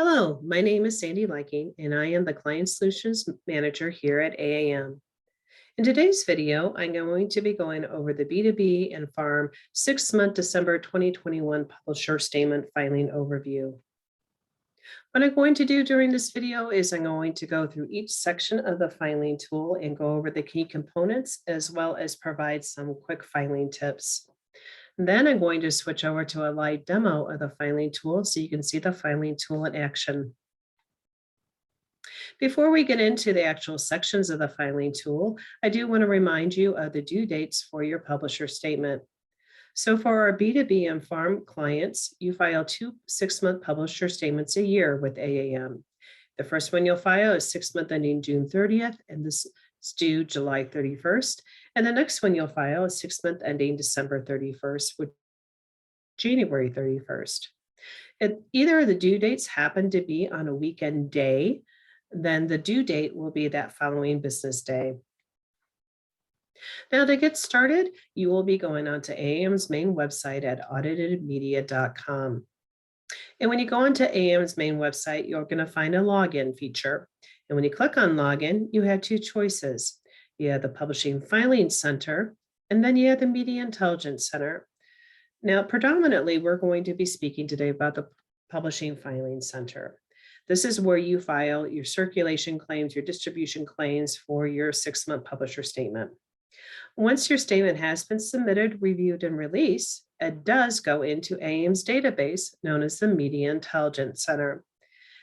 Hello, my name is Sandy Liking, and I am the Client Solutions Manager here at AAM. In today's video, I'm going to be going over the B2B and Farm 6-month December 2021 Publisher Statement Filing Overview. What I'm going to do during this video is I'm going to go through each section of the filing tool and go over the key components, as well as provide some quick filing tips. Then I'm going to switch over to a live demo of the filing tool so you can see the filing tool in action. Before we get into the actual sections of the filing tool, I do want to remind you of the due dates for your publisher statement. So for our B2B and Farm clients, you file 2 6-month publisher statements a year with AAM. The first one you'll file is 6-month ending June 30th, and this is due July 31st. And the next one you'll file is 6-month ending December 31st, with January 31st. If either of the due dates happen to be on a weekend day, then the due date will be that following business day. Now, to get started, you will be going onto AAM's main website at auditedmedia.com. And when you go onto AAM's main website, you're going to find a login feature. And when you click on login, you have two choices. You have the Publishing Filing Center, and then you have the Media Intelligence Center. Now, predominantly, we're going to be speaking today about the Publishing Filing Center. This is where you file your circulation claims, your distribution claims for your 6-month publisher statement. Once your statement has been submitted, reviewed, and released, it does go into AAM's database known as the Media Intelligence Center.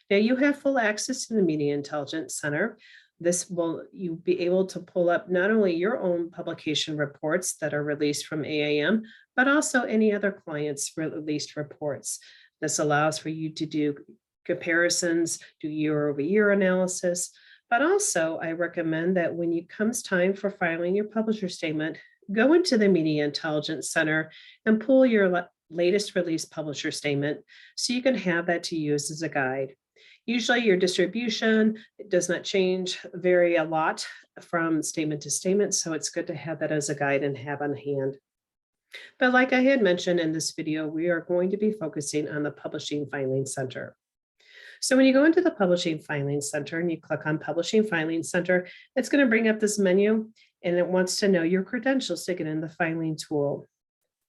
Now, you have full access to the Media Intelligence Center. This will you be able to pull up not only your own publication reports that are released from AAM, but also any other clients' released reports. This allows for you to do comparisons, do year-over-year analysis, but also I recommend that when it comes time for filing your publisher statement, go into the Media Intelligence Center and pull your latest released publisher statement so you can have that to use as a guide. Usually your distribution does not change a lot from statement to statement, so it's good to have that as a guide and have on hand. But like I had mentioned in this video, we are going to be focusing on the Publishing Filing Center. So when you go into the Publishing Filing Center and you click on Publishing Filing Center, it's going to bring up this menu and it wants to know your credentials to get in the filing tool.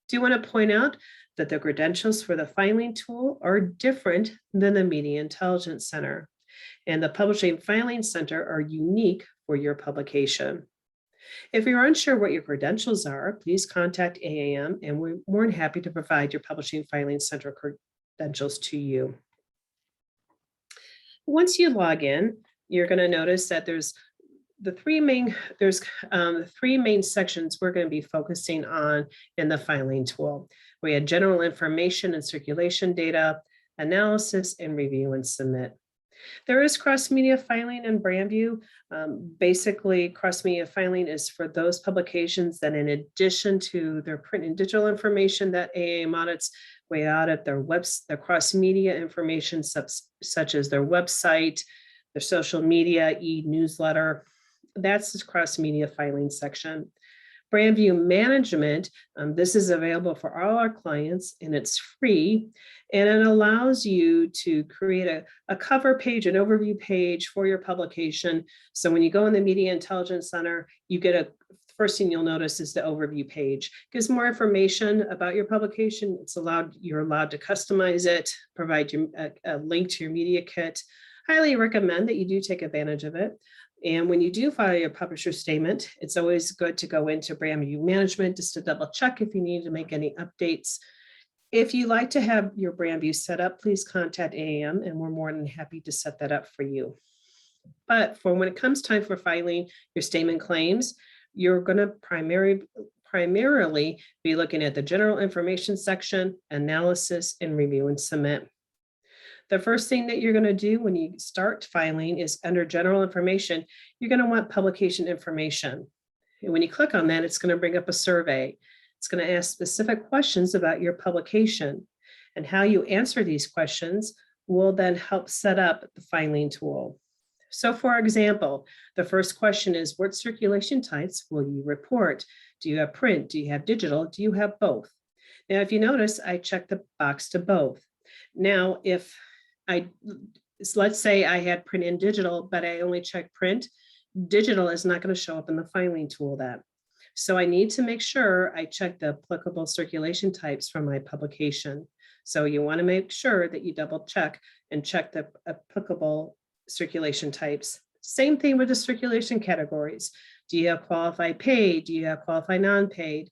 Do want to point out that the credentials for the filing tool are different than the Media Intelligence Center, and the Publishing Filing Center are unique for your publication. If you're unsure what your credentials are, please contact AAM and we're more than happy to provide your Publishing Filing Center credentials to you. Once you log in, you're going to notice that there's three main sections we're going to be focusing on in the filing tool. We had general information and circulation data, analysis, and review and submit. There is cross-media filing and brand view. Basically, cross-media filing is for those publications that in addition to their print and digital information that AAM audits, we audit their cross-media information such as their website, their social media, e-newsletter. That's the cross-media filing section. Brand view management, this is available for all our clients and it's free, and it allows you to create a cover page, an overview page for your publication. So when you go in the Media Intelligence Center, you get first thing you'll notice is the overview page. Gives more information about your publication. You're allowed to customize it, provide you a link to your media kit. Highly recommend that you do take advantage of it. And when you do file your publisher statement, it's always good to go into brand view management just to double check if you need to make any updates. If you like to have your brand view set up, please contact AAM and we're more than happy to set that up for you. But for when it comes time for filing your statement claims, you're going to primarily be looking at the general information section, analysis, and review and submit. The first thing that you're going to do when you start filing is under general information, you're going to want publication information. And when you click on that, it's going to bring up a survey. It's going to ask specific questions about your publication, and how you answer these questions will then help set up the filing tool. So for example, the first question is, what circulation types will you report? Do you have print? Do you have digital? Do you have both? Now, if you notice, I checked the box to both. Now, if let's say I had print and digital, but I only checked print. Digital is not going to show up in the filing tool then. So I need to make sure I check the applicable circulation types for my publication. So you want to make sure that you double check and check the applicable circulation types. Same thing with the circulation categories. Do you have qualified paid? Do you have qualified non-paid?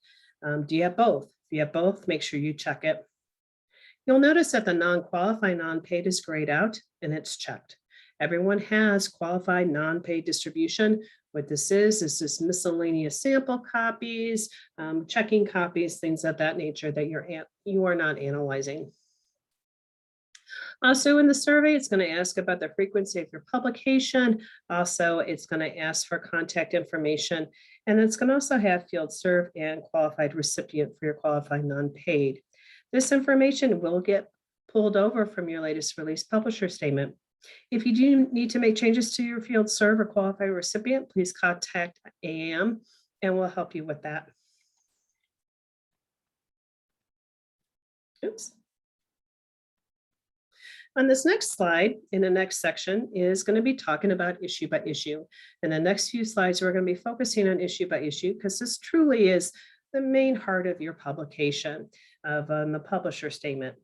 Do you have both? If you have both, make sure you check it. You'll notice that the non-qualified non-paid is grayed out and it's checked. Everyone has qualified non-paid distribution. What this is just miscellaneous sample copies, checking copies, things of that nature that you are not analyzing. Also in the survey, it's going to ask about the frequency of your publication. Also, it's going to ask for contact information, and it's going to also have field serve and qualified recipient for your qualified non-paid. This information will get pulled over from your latest release publisher statement. If you do need to make changes to your field serve or qualified recipient, please contact AAM and we'll help you with that. Oops. On this next slide, in the next section, is going to be talking about issue by issue. In the next few slides, we're going to be focusing on issue by issue because this truly is the main heart of your publication of the publisher statement.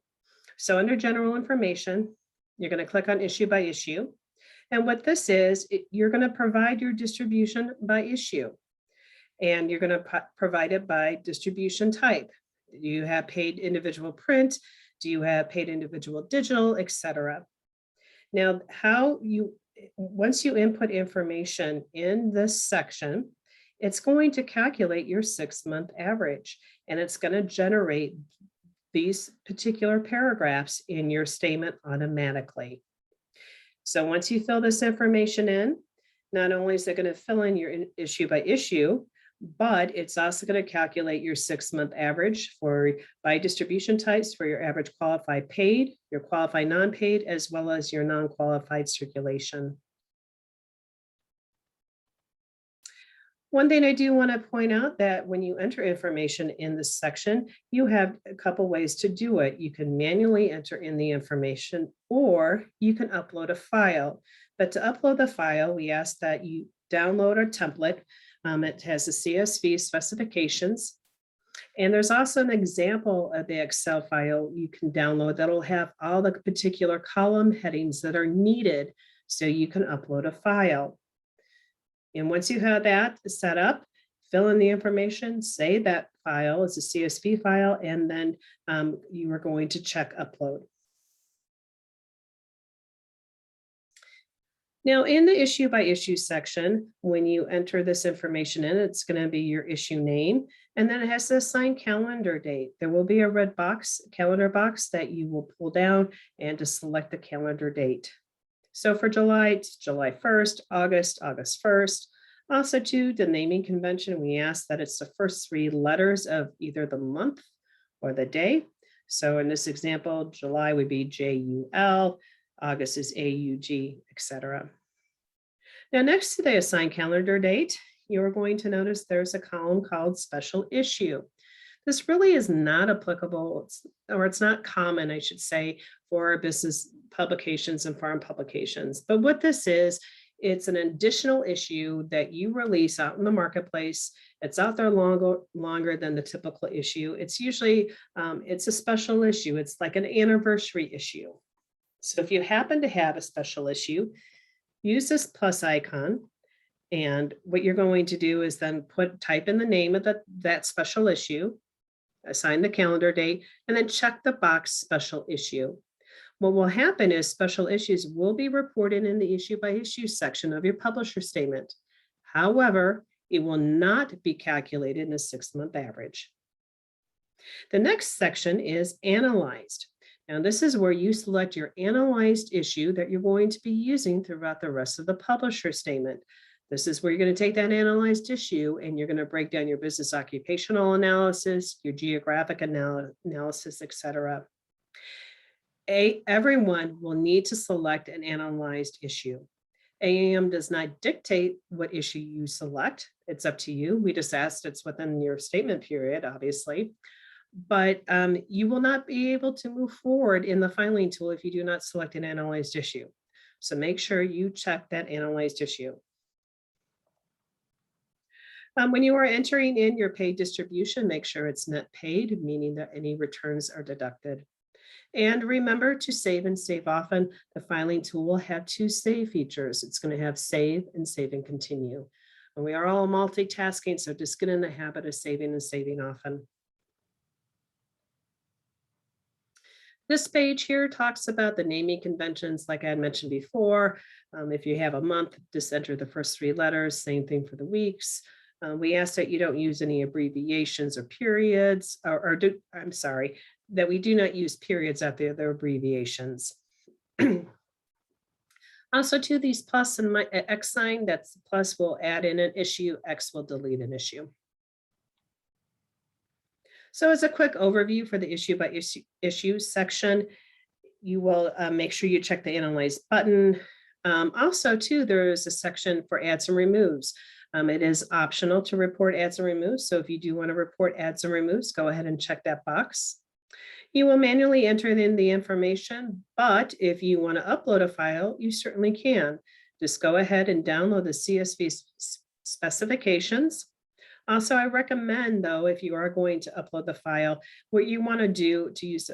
So under general information, you're going to click on issue by issue. And what this is, you're going to provide your distribution by issue. And you're going to provide it by distribution type. Do you have paid individual print? Do you have paid individual digital, etc.? Now, once you input information in this section, it's going to calculate your 6-month average, and it's going to generate these particular paragraphs in your statement automatically. So once you fill this information in, not only is it going to fill in your issue by issue, but it's also going to calculate your 6-month average by distribution types for your average qualified paid, your qualified non-paid, as well as your non-qualified circulation. One thing I do want to point out that when you enter information in this section, you have a couple ways to do it. You can manually enter in the information, or you can upload a file. But to upload the file, we ask that you download a template. It has the CSV specifications. And there's also an example of the Excel file you can download that'll have all the particular column headings that are needed so you can upload a file. And once you have that set up, fill in the information, save that file as a CSV file, and then you are going to check upload. Now, in the issue by issue section, when you enter this information in, it's going to be your issue name, and then it has the assigned calendar date. There will be a red calendar box that you will pull down and to select the calendar date. So for July, it's July 1st, August 1st. Also to the naming convention, we ask that it's the first 3 letters of either the month or the day. So in this example, July would be JUL, August is AUG, etc. Now, next to the assigned calendar date, you're going to notice there's a column called special issue. This really is not applicable, or it's not common, I should say, for business publications and farm publications. But what this is, it's an additional issue that you release out in the marketplace. It's out there longer than the typical issue. It's usually, it's a special issue. It's like an anniversary issue. So if you happen to have a special issue, use this plus icon. And what you're going to do is then type in the name of that special issue, assign the calendar date, and then check the box special issue. What will happen is special issues will be reported in the issue by issue section of your publisher statement. However, it will not be calculated in a 6-month average. The next section is analyzed. Now, this is where you select your analyzed issue that you're going to be using throughout the rest of the publisher statement. This is where you're going to take that analyzed issue and you're going to break down your business occupational analysis, your geographic analysis, etc. Everyone will need to select an analyzed issue. AAM does not dictate what issue you select. It's up to you. We just asked it's within your statement period, obviously. but you will not be able to move forward in the filing tool if you do not select an analyzed issue. So make sure you check that analyzed issue. When you are entering in your paid distribution, make sure it's net paid, meaning that any returns are deducted. And remember to save and save often. The filing tool will have two save features. It's going to have save and continue. And we are all multitasking, so just get in the habit of saving and saving often. This page here talks about the naming conventions, like I had mentioned before. If you have a month, just enter the first three letters, same thing for the weeks. We ask that you don't use any abbreviations or periods, I'm sorry, that we do not use periods after their abbreviations. Also, to these plus and X sign, that's plus will add in an issue, X will delete an issue. So as a quick overview for the issue by issue section, you will make sure you check the analyze button. Also, too, there is a section for adds and removes. It is optional to report adds and removes. So if you do want to report adds and removes, go ahead and check that box. You will manually enter in the information, but if you want to upload a file, you certainly can. Just go ahead and download the CSV specifications. Also, I recommend, though, if you are going to upload the file, what you want to do to use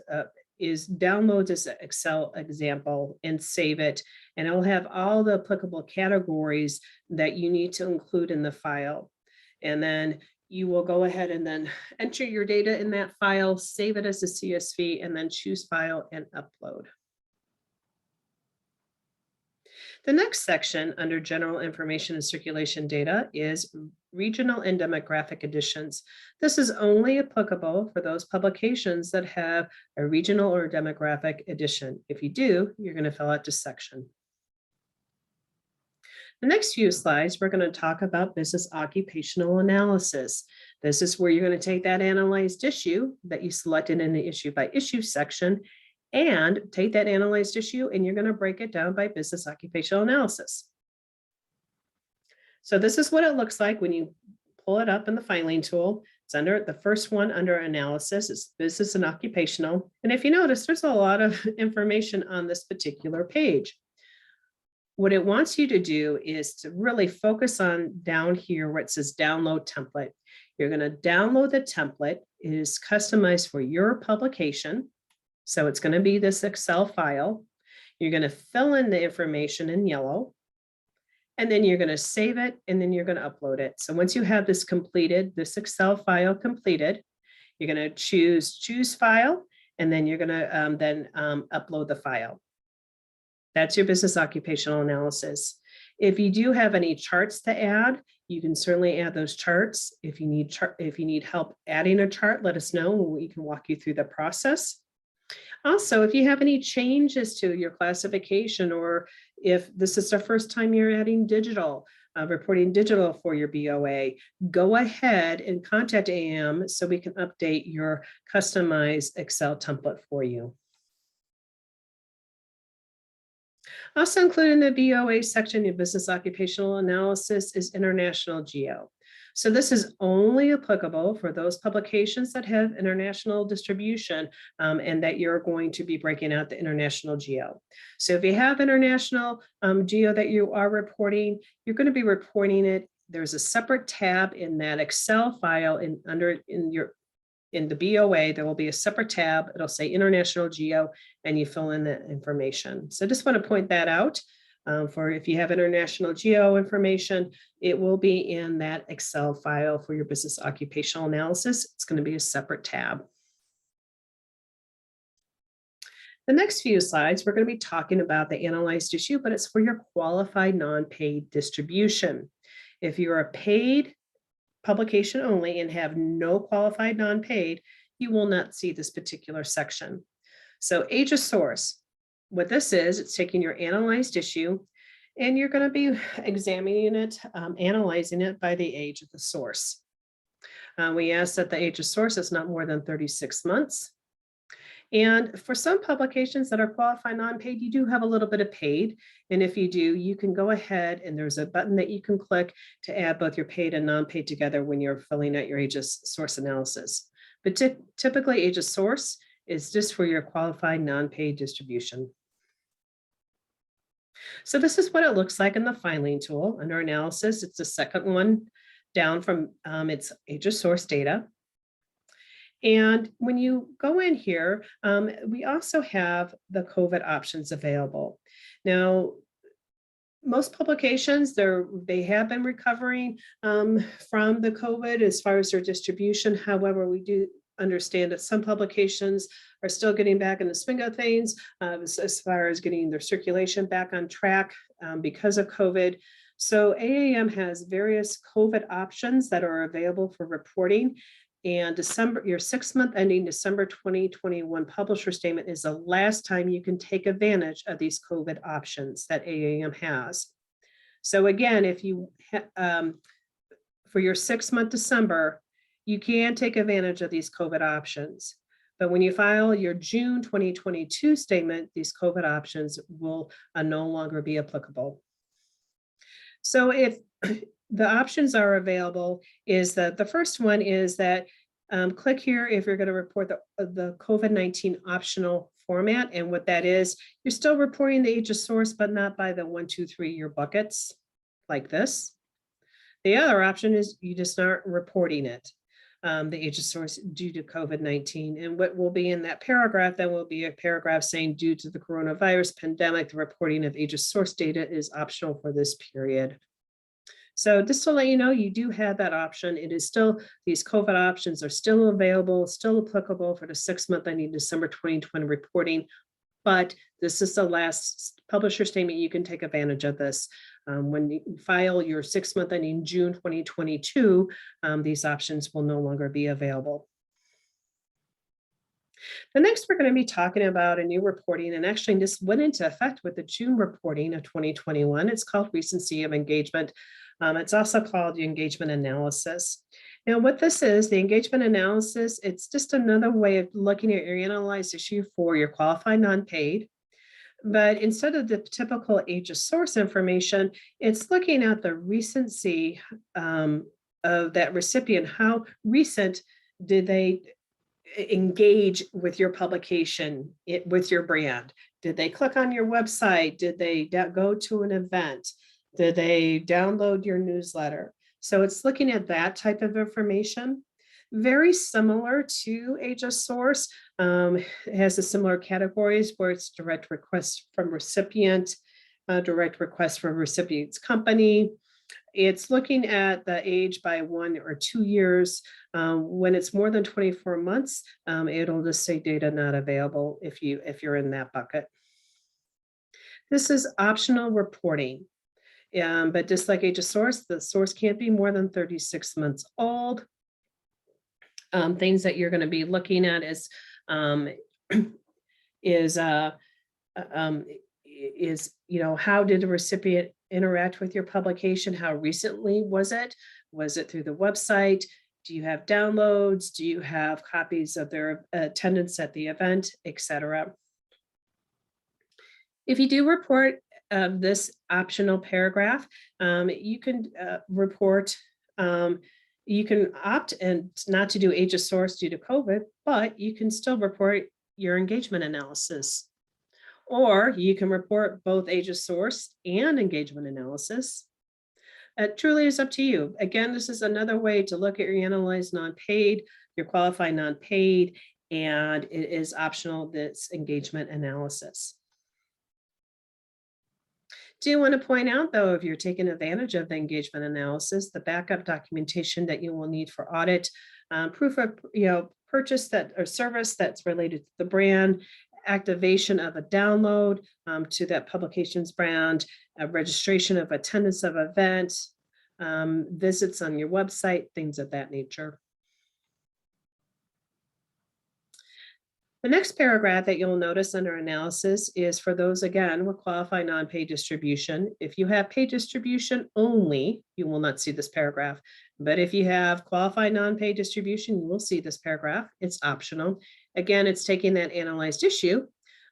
is download this Excel example and save it, and it'll have all the applicable categories that you need to include in the file. And then you will go ahead and then enter your data in that file, save it as a CSV, and then choose File and Upload. The next section under General Information and Circulation Data is Regional and Demographic Editions. This is only applicable for those publications that have a regional or demographic edition. If you do, you're going to fill out this section. The next few slides, we're going to talk about business occupational analysis. This is where you're going to take that analyzed issue that you selected in the issue by issue section and take that analyzed issue and you're going to break it down by business occupational analysis. So this is what it looks like when you pull it up in the filing tool. It's under the first one under analysis. It's business and occupational. And if you notice, there's a lot of information on this particular page. What it wants you to do is to really focus on down here where it says download template. You're going to download the template. It is customized for your publication. So it's going to be this Excel file. You're going to fill in the information in yellow, and then you're going to save it, and then you're going to upload it. So once you have this completed, this Excel file completed, you're going to choose file, and then you're going to upload the file. That's your business occupational analysis. If you do have any charts to add, you can certainly add those charts. If you need help adding a chart, let us know, and we can walk you through the process. Also, if you have any changes to your classification, or if this is the first time you're adding digital, reporting digital for your BOA, go ahead and contact AM so we can update your customized Excel template for you. Also included in the BOA section of business occupational analysis is international geo. So this is only applicable for those publications that have international distribution and that you're going to be breaking out the international geo. So if you have international geo that you are reporting, you're going to be reporting it. There's a separate tab in that Excel file in the BOA, there will be a separate tab. It'll say international geo, and you fill in the information. So I just want to point that out. For if you have international geo information, it will be in that Excel file for your business occupational analysis. It's going to be a separate tab. The next few slides, we're going to be talking about the analyzed issue, but it's for your qualified non-paid distribution. If you're a paid publication only and have no qualified non-paid, you will not see this particular section. So age of source. What this is, it's taking your analyzed issue and you're going to be examining it, analyzing it by the age of the source. We ask that the age of source is not more than 36 months. And for some publications that are qualified non-paid, you do have a little bit of paid. And if you do, you can go ahead and there's a button that you can click to add both your paid and non-paid together when you're filling out your age of source analysis. but typically age of source is just for your qualified non-paid distribution. So this is what it looks like in the filing tool. Under analysis, it's the second one down from its age of source data. And when you go in here, we also have the COVID options available. Now, most publications, they have been recovering from the COVID as far as their distribution. However, we do understand that some publications are still getting back in the swing of things as far as getting their circulation back on track because of COVID. So AAM has various COVID options that are available for reporting. And your 6-month ending December 2021 publisher statement is the last time you can take advantage of these COVID options that AAM has. So again, if you for your 6-month December, you can take advantage of these COVID options. But when you file your June 2022 statement, these COVID options will no longer be applicable. So if the options are available is that the first one is that click here if you're going to report the COVID-19 optional format. And what that is, you're still reporting the age of source, but not by the 1, 2, 3 year buckets like this. The other option is you just aren't reporting it, the age of source due to COVID-19. And what will be in that paragraph, then will be a paragraph saying due to the coronavirus pandemic, the reporting of age of source data is optional for this period. So just to let you know, you do have that option. It is still, these COVID options are still available, still applicable for the 6-month ending December 2020 reporting, but this is the last publisher statement. You can take advantage of this. When you file your 6-month ending June 2022, these options will no longer be available. The next, we're going to be talking about a new reporting, and actually this went into effect with the June reporting of 2021. It's called recency of engagement. It's also called the engagement analysis. Now, what this is, the engagement analysis, it's just another way of looking at your analyzed issue for your qualified non-paid. But instead of the typical age of source information, it's looking at the recency of that recipient. How recent did they engage with your publication, with your brand? Did they click on your website? Did they go to an event? Did they download your newsletter? So it's looking at that type of information. Very similar to age of source. It has the similar categories where it's direct requests from recipient, direct requests from recipient's company. It's looking at the age by 1 or 2 years. When it's more than 24 months, it'll just say data not available if you're in that bucket. This is optional reporting. But just like age of source, the source can't be more than 36 months old. Things that you're going to be looking at is how did the recipient interact with your publication? How recently was it? Was it through the website? Do you have downloads? Do you have copies of their attendance at the event, etc.? If you do report this optional paragraph, you can report, you can opt and not to do age of source due to COVID, but you can still report your engagement analysis. Or you can report both age of source and engagement analysis. It truly is up to you. Again, this is another way to look at your analyzed non-paid, your qualified non-paid, and it is optional, this engagement analysis. Do want to point out, though, if you're taking advantage of the engagement analysis, the backup documentation that you will need for audit, proof of purchase that or service that's related to the brand, activation of a download to that publication's brand, registration of attendance of event, visits on your website, things of that nature. The next paragraph that you'll notice under analysis is for those, again, with qualified non-paid distribution. If you have paid distribution only, you will not see this paragraph. But if you have qualified non-paid distribution, you will see this paragraph. It's optional. Again, it's taking that analyzed issue,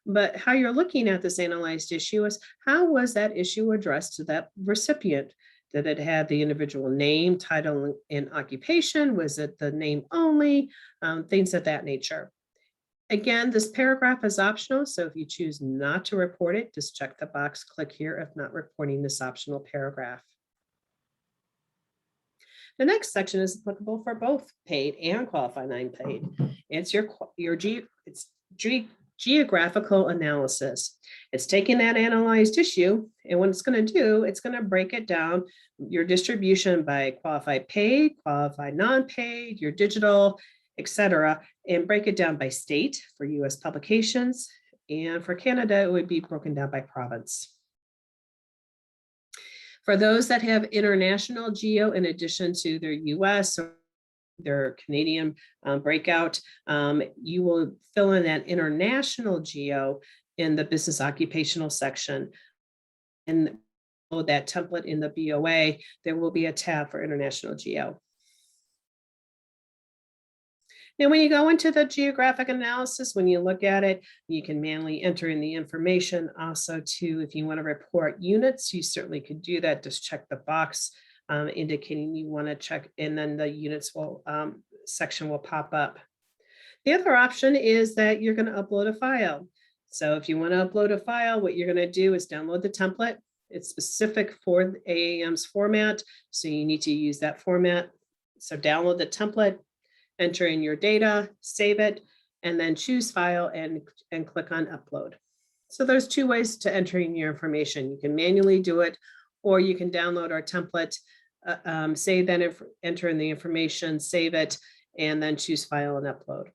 but how you're looking at this analyzed issue is how was that issue addressed to that recipient? Did it have the individual name, title, and occupation? Was it the name only? Things of that nature. Again, this paragraph is optional, so if you choose not to report it, just check the box, click here if not reporting this optional paragraph. The next section is applicable for both paid and qualified non-paid. It's geographical analysis. It's taking that analyzed issue, and what it's going to do, it's going to break it down, your distribution by qualified paid, qualified non-paid, your digital, etc., and break it down by state for US publications. And for Canada, it would be broken down by province. For those that have international geo in addition to their US or their Canadian breakout, you will fill in that international geo in the business occupational section. And that template in the BOA, there will be a tab for international geo. Now, when you go into the geographic analysis, when you look at it, you can manually enter in the information. Also, too, if you want to report units, you certainly could do that. Just check the box indicating you want to check, and then the units will section will pop up. The other option is that you're going to upload a file. So if you want to upload a file, what you're going to do is download the template. It's specific for the AAM's format, so you need to use that format. So download the template, enter in your data, save it, and then choose file and click on upload. So there's two ways to enter in your information. You can manually do it, or you can download our template, save that, enter in the information, save it, and then choose file and upload.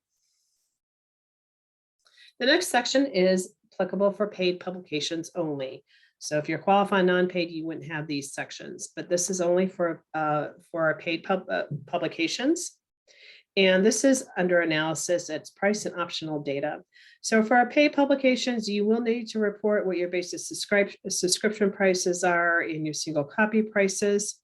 The next section is applicable for paid publications only. So if you're qualified non-paid, you wouldn't have these sections, but this is only for our paid publications. And this is under analysis, it's price and optional data. So for our paid publications, you will need to report what your basic subscription prices are and your single copy prices.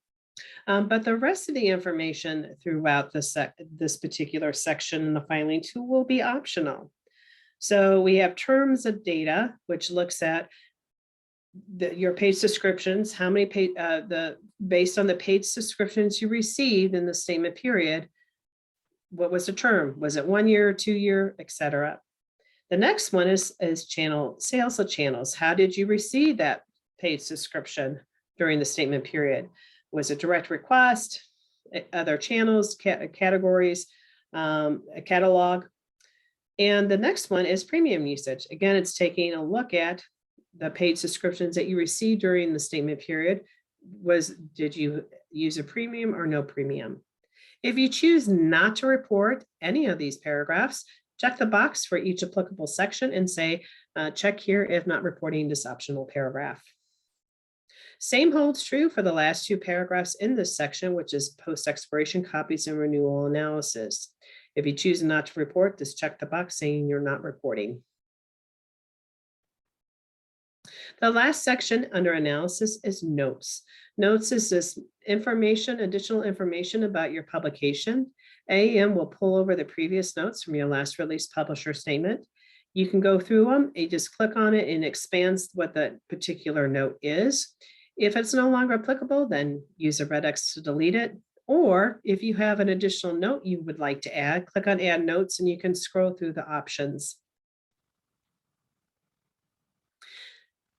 But the rest of the information throughout this particular section in the filing tool will be optional. So we have terms of data, which looks at your paid subscriptions, how many paid, based on the paid subscriptions you received in the statement period. What was the term? Was it 1 year, 2 year, etc.? The next one is channel sales of channels. How did you receive that paid subscription during the statement period? Was it direct request, other channels, categories, a catalog? And the next one is premium usage. Again, it's taking a look at the paid subscriptions that you received during the statement period. Did you use a premium or no premium? If you choose not to report any of these paragraphs, check the box for each applicable section and say, check here if not reporting this optional paragraph. Same holds true for the last two paragraphs in this section, which is post-expiration copies and renewal analysis. If you choose not to report, just check the box saying you're not reporting. The last section under analysis is notes. Notes is this information, additional information about your publication. AAM will pull over the previous notes from your last release publisher statement. You can go through them, you just click on it and it expands what the particular note is. If it's no longer applicable, then use a red X to delete it. Or if you have an additional note you would like to add, click on add notes and you can scroll through the options.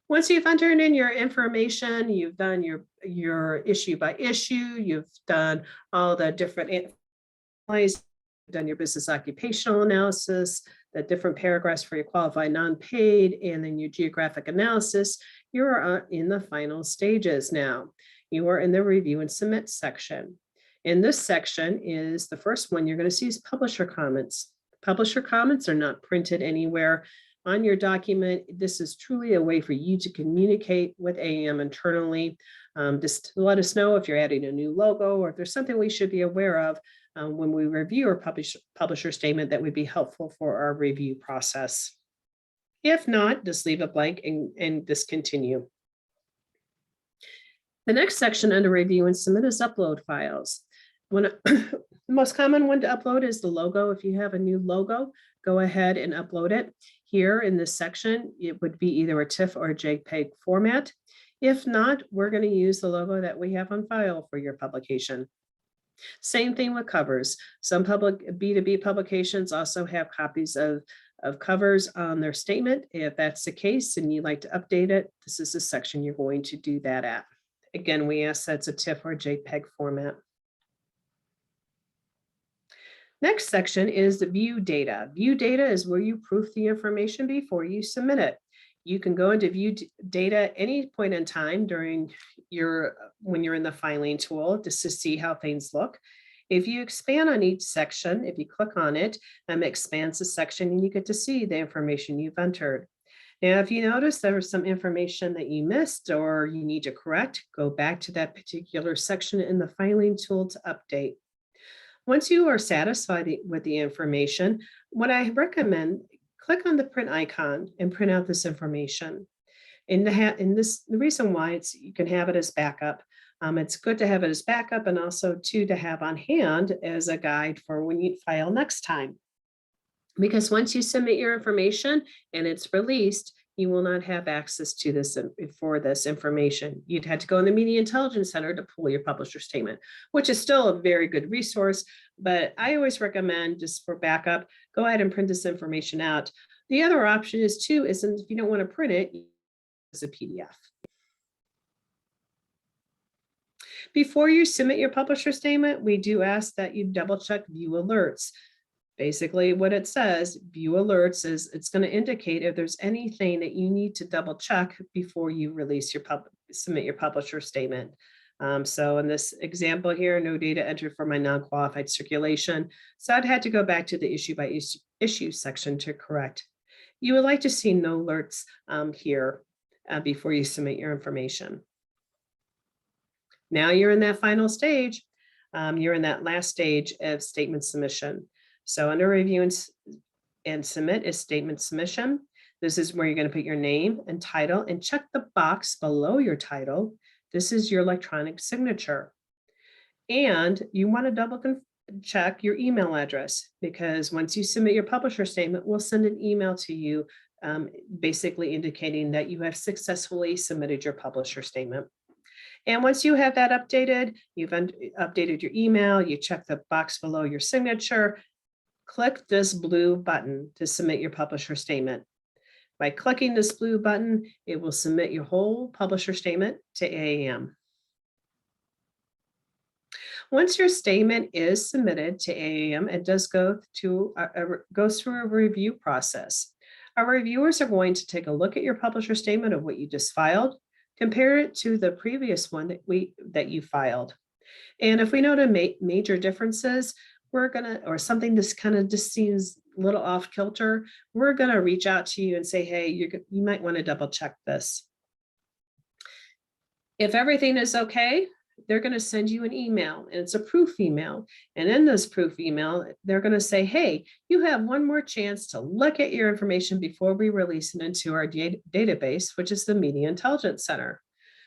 Once you've entered in your information, you've done your issue by issue, you've done all the different analyses, done your business occupational analysis, the different paragraphs for your qualified non-paid, and then your geographic analysis, you're in the final stages now. You are in the review and submit section. In this section is the first one you're going to see is publisher comments. Publisher comments are not printed anywhere on your document. This is truly a way for you to communicate with AAM internally. Just let us know if you're adding a new logo or if there's something we should be aware of when we review our publisher statement that would be helpful for our review process. If not, just leave it blank and discontinue. The next section under review and submit is upload files. The most common one to upload is the logo. If you have a new logo, go ahead and upload it. Here in this section, it would be either a TIFF or a JPEG format. If not, we're going to use the logo that we have on file for your publication. Same thing with covers. Some public B2B publications also have copies of covers on their statement. If that's the case and you'd like to update it, this is the section you're going to do that at. Again, we ask that's a TIFF or JPEG format. Next section is the view data. View data is where you proof the information before you submit it. You can go into view data at any point in time during when you're in the filing tool just to see how things look. If you expand on each section, if you click on it, it expands the section and you get to see the information you've entered. Now, if you notice there was some information that you missed or you need to correct, go back to that particular section in the filing tool to update. Once you are satisfied with the information, what I recommend, click on the print icon and print out this information. The reason why you can have it as backup. It's good to have it as backup and also to have on hand as a guide for when you file next time. Because once you submit your information and it's released, you will not have access to this information. You'd had to go in the Media Intelligence Center to pull your publisher statement, which is still a very good resource, but I always recommend just for backup, go ahead and print this information out. The other option is if you don't want to print it, as a PDF. Before you submit your publisher statement, we do ask that you double check view alerts. Basically what it says, view alerts, is it's going to indicate if there's anything that you need to double check before you release submit your publisher statement. So in this example here, no data entered for my non-qualified circulation. So I'd had to go back to the issue by issue section to correct. You would like to see no alerts here before you submit your information. Now you're in that final stage. You're in that last stage of statement submission. So under review and submit is statement submission. This is where you're going to put your name and title and check the box below your title. This is your electronic signature. And you want to double check your email address, because once you submit your publisher statement, we'll send an email to you basically indicating that you have successfully submitted your publisher statement. And once you have that updated, you've updated your email, you check the box below your signature, click this blue button to submit your publisher statement. By clicking this blue button, it will submit your whole publisher statement to AAM. Once your statement is submitted to AAM, it does goes through a review process. Our reviewers are going to take a look at your publisher statement of what you just filed, compare it to the previous one that you filed. And if we notice major differences, or something that's kind of just seems a little off kilter, we're gonna reach out to you and say, hey, you might want to double check this. If everything is okay, they're going to send you an email, and it's a proof email. And in this proof email, they're going to say, hey, you have one more chance to look at your information before we release it into our database, which is the Media Intelligence Center.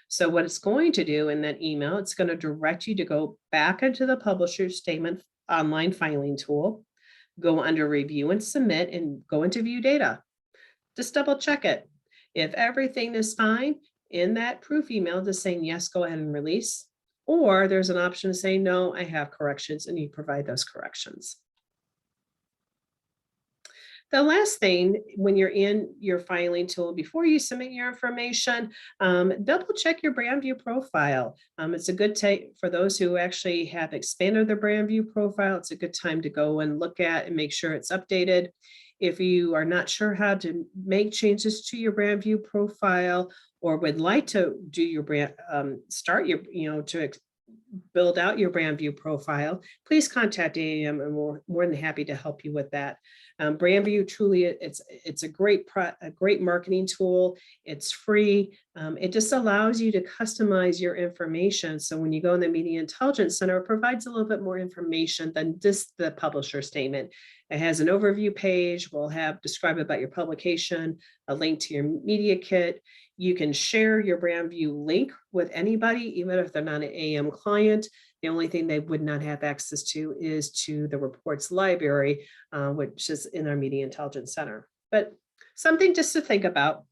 So what it's going to do in that email, it's going to direct you to go back into the publisher statement online filing tool, go under review and submit, and go into view data. Just double check it. If everything is fine, in that proof email, just saying yes, go ahead and release. Or there's an option to say, no, I have corrections, and you provide those corrections. The last thing, when you're in your filing tool, before you submit your information, double check your brand view profile. It's a good time for those who actually have expanded their brand view profile. It's a good time to go and look at and make sure it's updated. If you are not sure how to make changes to your brand view profile, or would like to do your brand, build out your brand view profile, please contact AAM, and we're more than happy to help you with that. Brand view, truly, it's a great marketing tool. It's free. It just allows you to customize your information. So when you go in the Media Intelligence Center, it provides a little bit more information than just the publisher statement. It has an overview page. We'll have describe about your publication, a link to your media kit. You can share your brand view link with anybody, even if they're not an AM client. The only thing they would not have access to is to the reports library, which is in our Media Intelligence Center. But something just to think about.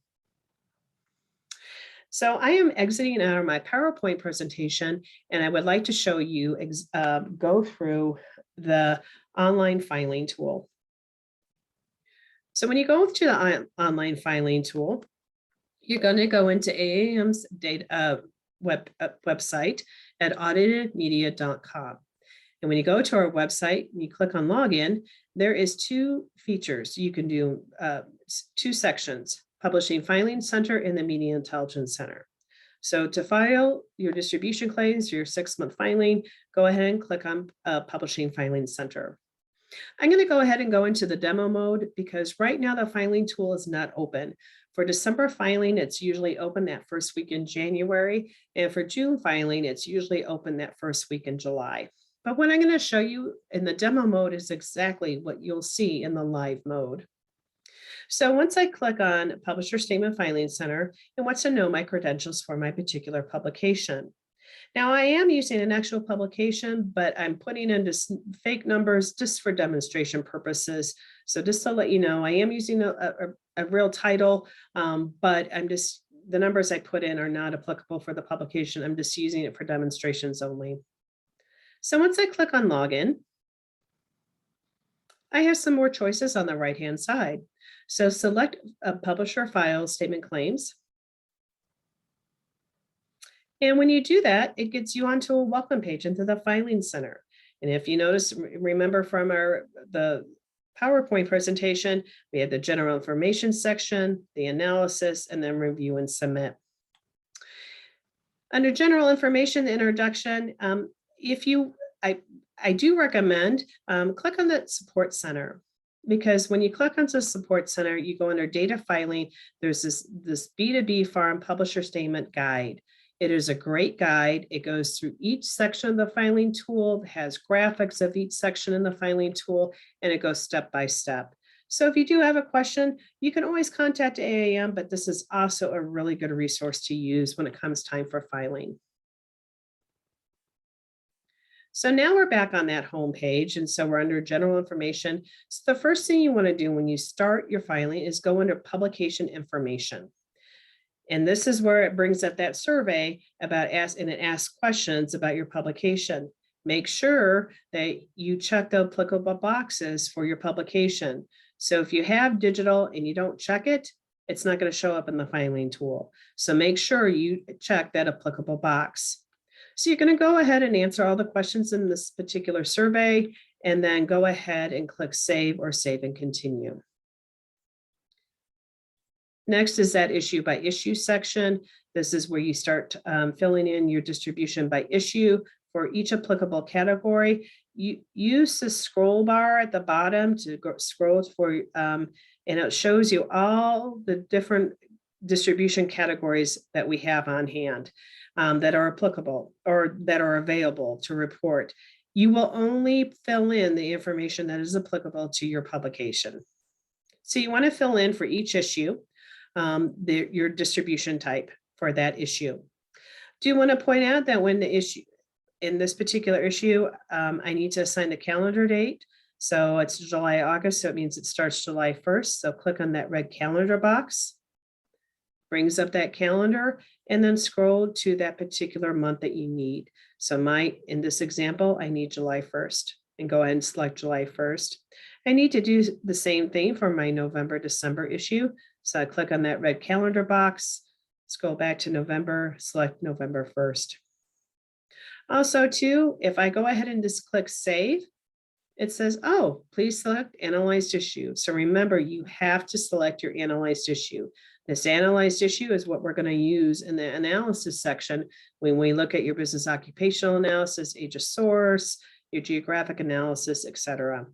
So I am exiting out of my PowerPoint presentation, and I would like to show you go through the online filing tool. So when you go to the online filing tool, you're going to go into AAM's data website at auditedmedia.com. And when you go to our website and you click on login, there is two features. You can do two sections, Publishing Filing Center and the Media Intelligence Center. So to file your distribution claims, your 6-month filing, go ahead and click on Publishing Filing Center. I'm going to go ahead and go into the demo mode because right now the filing tool is not open. For December filing, it's usually open that first week in January. And for June filing, it's usually open that first week in July. But what I'm going to show you in the demo mode is exactly what you'll see in the live mode. So once I click on Publisher Statement Filing Center, it wants to know my credentials for my particular publication. Now I am using an actual publication, but I'm putting in just fake numbers just for demonstration purposes. So just to let you know, I am using a real title, but the numbers I put in are not applicable for the publication. I'm just using it for demonstrations only. So once I click on login, I have some more choices on the right-hand side. So select a publisher file statement claims. And when you do that, it gets you onto a welcome page into the filing center. And if you notice, remember from the PowerPoint presentation, we had the general information section, the analysis, and then review and submit. Under general information, the introduction, I do recommend click on the support center, because when you click on the support center, you go under data filing, there's this B2B farm publisher statement guide. It is a great guide. It goes through each section of the filing tool, has graphics of each section in the filing tool, and it goes step by step. So if you do have a question, you can always contact AAM, but this is also a really good resource to use when it comes time for filing. So now we're back on that home page, and so we're under general information. So the first thing you want to do when you start your filing is go under publication information. And this is where it brings up that survey about and it asks questions about your publication. Make sure that you check the applicable boxes for your publication. So if you have digital and you don't check it, it's not going to show up in the filing tool. So make sure you check that applicable box. So you're going to go ahead and answer all the questions in this particular survey, and then go ahead and click Save or Save and Continue. Next is that issue by issue section. This is where you start filling in your distribution by issue for each applicable category. You use the scroll bar at the bottom to scroll for, and it shows you all the different distribution categories that we have on hand that are applicable or that are available to report. You will only fill in the information that is applicable to your publication. So you want to fill in for each issue your distribution type for that issue. Do you want to point out that when the issue, in this particular issue, I need to assign the calendar date. So it's July, August, so it means it starts July 1st. So click on that red calendar box, brings up that calendar, and then scroll to that particular month that you need. So in this example, I need July 1st, and go ahead and select July 1st. I need to do the same thing for my November, December issue. So I click on that red calendar box, scroll back to November, select November 1st. Also too, if I go ahead and just click Save, it says, oh, please select Analyzed Issue. So remember, you have to select your Analyzed Issue. This Analyzed Issue is what we're going to use in the analysis section when we look at your business occupational analysis, age of source, your geographic analysis, etc.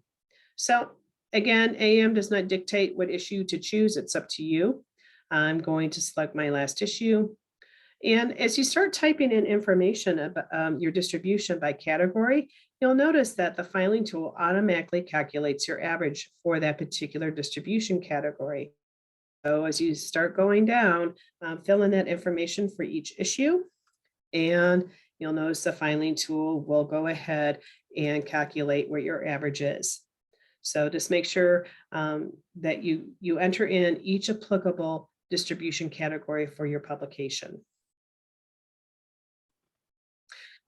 So again, AM does not dictate what issue to choose. It's up to you. I'm going to select my last issue. And as you start typing in information about your distribution by category, you'll notice that the filing tool automatically calculates your average for that particular distribution category. So as you start going down, fill in that information for each issue, and you'll notice the filing tool will go ahead and calculate what your average is. So just make sure that you enter in each applicable distribution category for your publication.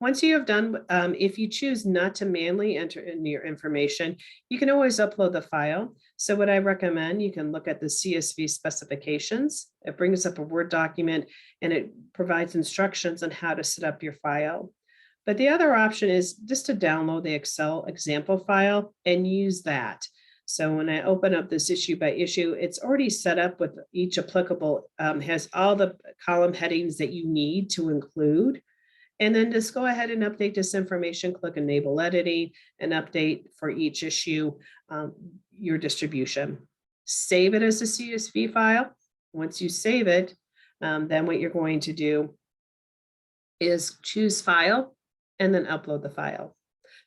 Once you have done, if you choose not to manually enter in your information, you can always upload the file. So what I recommend, you can look at the CSV specifications. It brings up a Word document and it provides instructions on how to set up your file. But the other option is just to download the Excel example file and use that. So when I open up this issue by issue, it's already set up with each applicable, has all the column headings that you need to include. And then just go ahead and update this information, click Enable Editing, and update for each issue your distribution. Save it as a CSV file. Once you save it, then what you're going to do is choose File and then upload the file.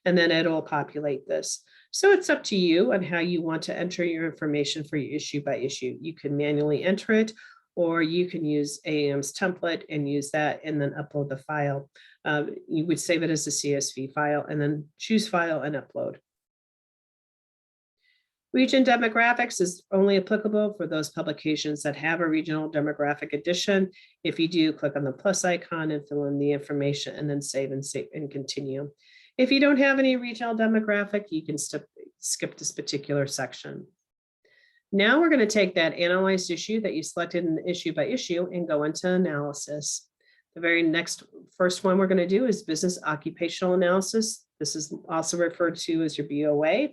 And then it'll populate this. So it's up to you on how you want to enter your information for your issue by issue. You can manually enter it, or you can use AAM's template and use that and then upload the file. You would save it as a CSV file and then choose File and Upload. Region demographics is only applicable for those publications that have a regional demographic edition. If you do, click on the plus icon and fill in the information and then save and continue. If you don't have any regional demographic, you can skip this particular section. Now we're going to take that analyzed issue that you selected in the issue by issue and go into analysis. The very first one we're going to do is business occupational analysis. This is also referred to as your BOA.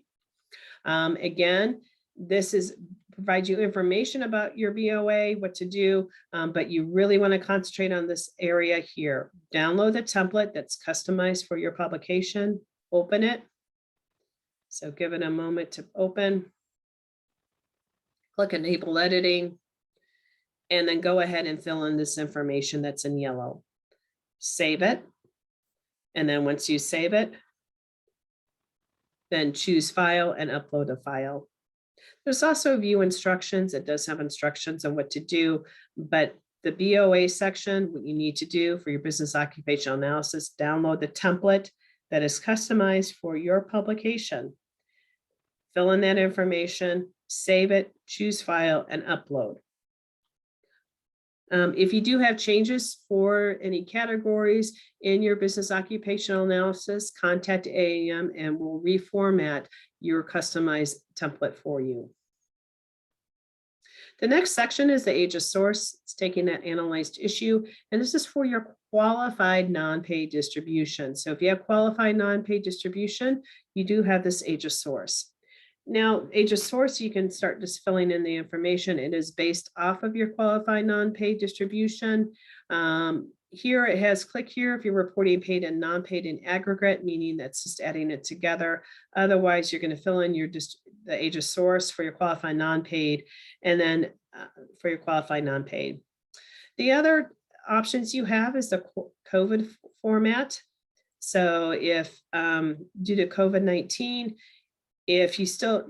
Again, this provides you information about your BOA, what to do, but you really want to concentrate on this area here. Download the template that's customized for your publication, open it. So give it a moment to open. Click Enable Editing, and then go ahead and fill in this information that's in yellow. Save it. And then once you save it, then choose File and upload a file. There's also view instructions. It does have instructions on what to do, but the BOA section, what you need to do for your business occupational analysis, download the template that is customized for your publication. Fill in that information, save it, choose File, and upload. If you do have changes for any categories in your business occupational analysis, contact AAM and we'll reformat your customized template for you. The next section is the age of source. It's taking that analyzed issue, and this is for your qualified non-paid distribution. So if you have qualified non-paid distribution, you do have this age of source. Now, age of source, you can start just filling in the information. It is based off of your qualified non-paid distribution. Here it has click here if you're reporting paid and non-paid in aggregate, meaning that's just adding it together. Otherwise, you're going to fill in the age of source for your qualified non-paid, and then for your qualified non-paid. The other options you have is the COVID format. So if due to COVID-19, if you still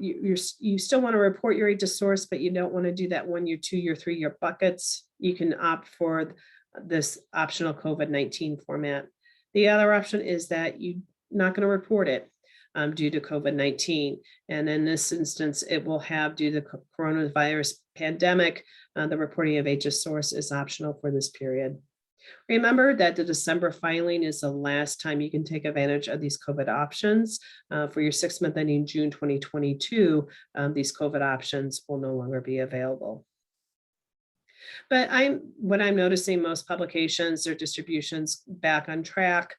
want to report your age of source, but you don't want to do that 1 year, 2 year, 3 year buckets, you can opt for this optional COVID-19 format. The other option is that you're not going to report it due to COVID-19. And in this instance, it will have, due to the coronavirus pandemic, the reporting of age of source is optional for this period. Remember that the December filing is the last time you can take advantage of these COVID options. For your 6 month ending June 2022, these COVID options will no longer be available. But what I'm noticing, most publications, their distributions back on track.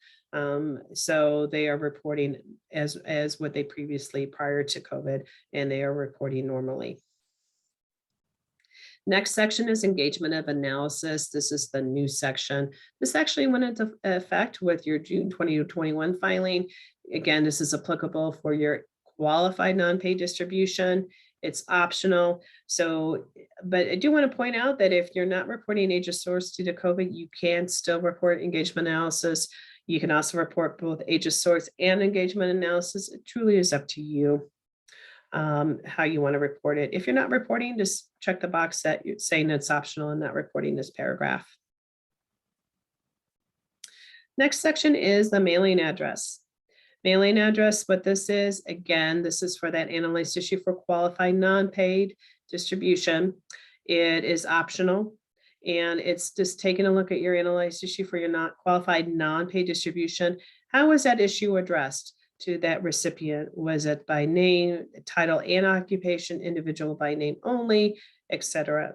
So they are reporting as what they previously prior to COVID, and they are reporting normally. Next section is engagement of analysis. This is the new section. This actually went into effect with your June 2021 filing. Again, this is applicable for your qualified non-paid distribution. It's optional. So, but I do want to point out that if you're not reporting age of source due to COVID, you can still report engagement analysis. You can also report both age of source and engagement analysis. It truly is up to you how you want to report it. If you're not reporting, just check the box that you're saying it's optional and not reporting this paragraph. Next section is the mailing address. Mailing address, what this is, again, this is for that analyzed issue for qualified non-paid distribution. It is optional, and it's just taking a look at your analyzed issue for your not qualified non-paid distribution. How was that issue addressed to that recipient? Was it by name, title, and occupation, individual by name only, etc.?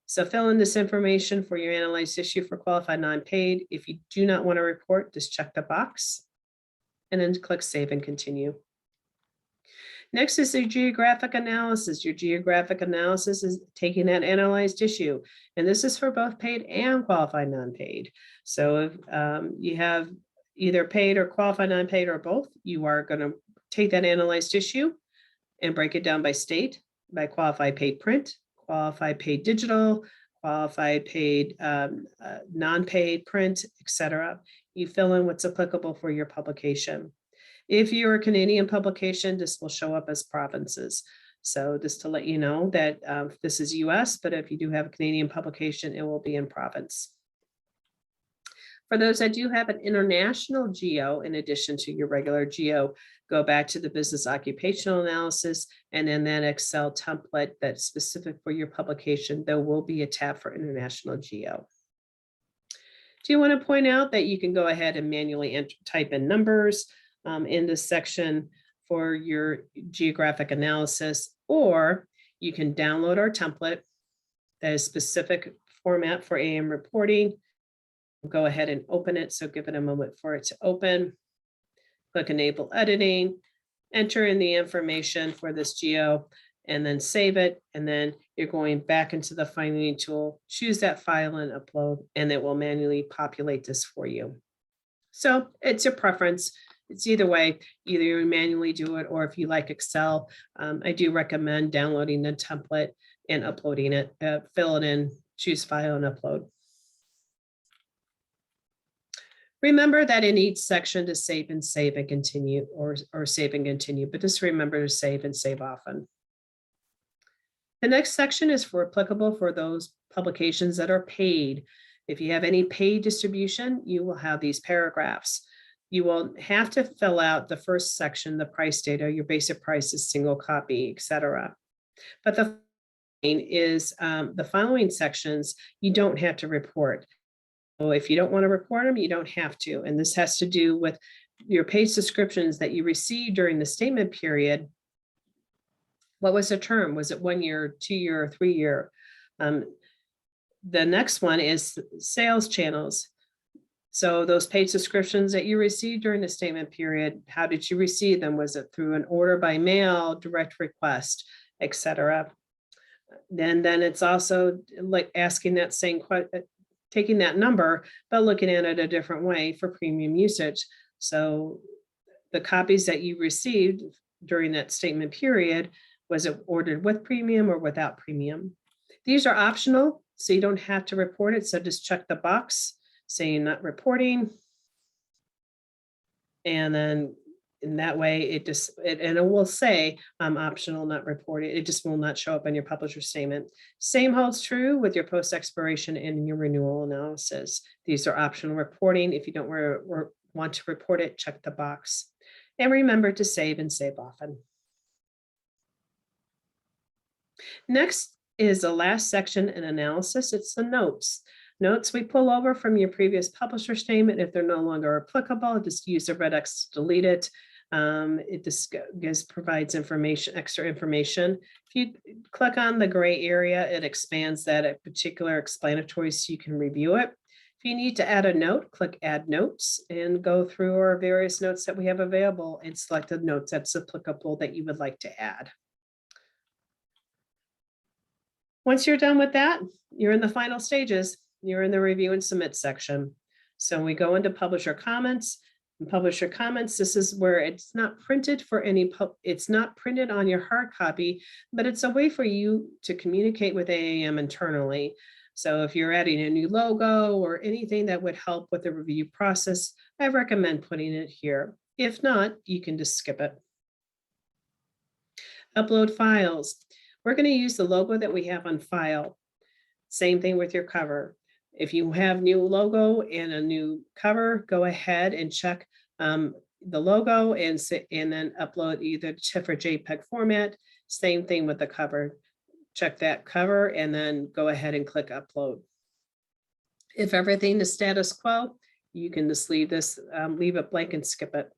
So fill in this information for your analyzed issue for qualified non-paid. If you do not want to report, just check the box and then click Save and Continue. Next is the geographic analysis. Your geographic analysis is taking that analyzed issue, and this is for both paid and qualified non-paid. So if you have either paid or qualified non-paid or both, you are going to take that analyzed issue and break it down by state, by qualified paid print, qualified paid digital, qualified paid non-paid print, etc. You fill in what's applicable for your publication. If you're a Canadian publication, this will show up as provinces. So just to let you know that this is US, but if you do have a Canadian publication, it will be in province. For those that do have an international geo, in addition to your regular geo, go back to the business occupational analysis, and in that Excel template that's specific for your publication, there will be a tab for international geo. Do you want to point out that you can go ahead and manually type in numbers in this section for your geographic analysis, or you can download our template that is specific format for AM reporting. Go ahead and open it. So give it a moment for it to open. Click Enable Editing, enter in the information for this geo, and then save it. And then you're going back into the finding tool, choose that file and upload, and it will manually populate this for you. So it's your preference. It's either way, either you manually do it, or if you like Excel, I do recommend downloading the template and uploading it, fill it in, choose file and upload. Remember that in each section to save and continue, or save and continue, but just remember to save and save often. The next section is applicable for those publications that are paid. If you have any paid distribution, you will have these paragraphs. You will have to fill out the first section, the price data, your basic price is single copy, etc. But the following sections, you don't have to report. So if you don't want to report them, you don't have to. And this has to do with your paid subscriptions that you received during the statement period. What was the term? Was it 1 year, 2 year, or 3 year? The next one is sales channels. So those paid subscriptions that you received during the statement period, how did you receive them? Was it through an order by mail, direct request, etc.? Then it's also like asking that same question, taking that number, but looking at it a different way for premium usage. So the copies that you received during that statement period, was it ordered with premium or without premium? These are optional, so you don't have to report it. So just check the box saying not reporting. And then in that way, it will say optional, not reported. It just will not show up in your publisher statement. Same holds true with your post expiration and your renewal analysis. These are optional reporting. If you don't want to report it, check the box. And remember to save and save often. Next is the last section in analysis. It's the notes. Notes we pull over from your previous publisher statement. If they're no longer applicable, just use the red X to delete it. It just provides information, extra information. If you click on the gray area, it expands that particular explanatory so you can review it. If you need to add a note, click Add Notes and go through our various notes that we have available and select the notes that's applicable that you would like to add. Once you're done with that, you're in the final stages. You're in the review and submit section. So we go into publisher comments. In publisher comments, this is where it's not printed for it's not printed on your hard copy, but it's a way for you to communicate with AAM internally. So if you're adding a new logo or anything that would help with the review process, I recommend putting it here. If not, you can just skip it. Upload files. We're going to use the logo that we have on file. Same thing with your cover. If you have new logo and a new cover, go ahead and check the logo and then upload either TIFF or JPEG format. Same thing with the cover. check that cover and then go ahead and click upload. If everything is status quo, you can just leave it blank and skip it.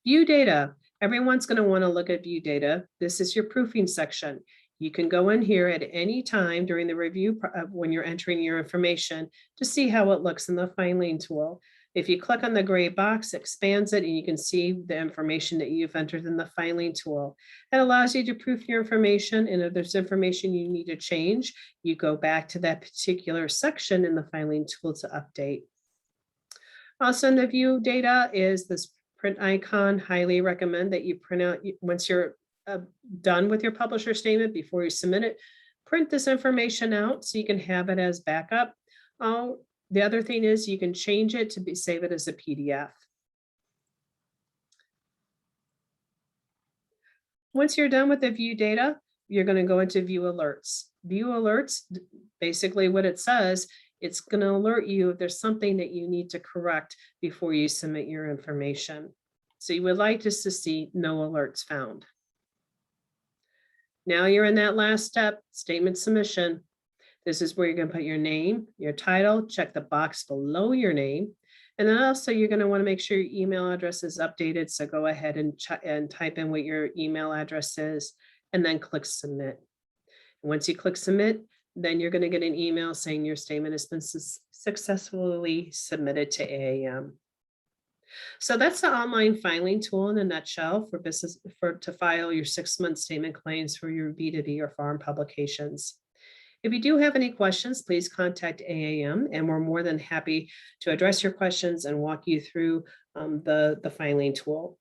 View data. Everyone's going to want to look at view data. This is your proofing section. You can go in here at any time during the review when you're entering your information to see how it looks in the filing tool. If you click on the gray box, it expands it and you can see the information that you've entered in the filing tool. It allows you to proof your information, and if there's information you need to change, you go back to that particular section in the filing tool to update. Also in the view data is this print icon. Highly recommend that you print out once you're done with your publisher statement before you submit it. Print this information out so you can have it as backup. The other thing is you can change it to save it as a PDF. Once you're done with the view data, you're going to go into view alerts. View alerts, basically what it says, it's going to alert you if there's something that you need to correct before you submit your information. So you would like just to see no alerts found. Now you're in that last step, statement submission. This is where you're going to put your name, your title, check the box below your name. And then also you're going to want to make sure your email address is updated. So go ahead and type in what your email address is and then click submit. Once you click submit, then you're going to get an email saying your statement has been successfully submitted to AAM. So that's the online filing tool in a nutshell to file your 6-month statement claims for your B2B or farm publications. If you do have any questions, please contact AAM, and we're more than happy to address your questions and walk you through the filing tool.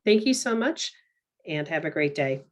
Thank you so much and have a great day.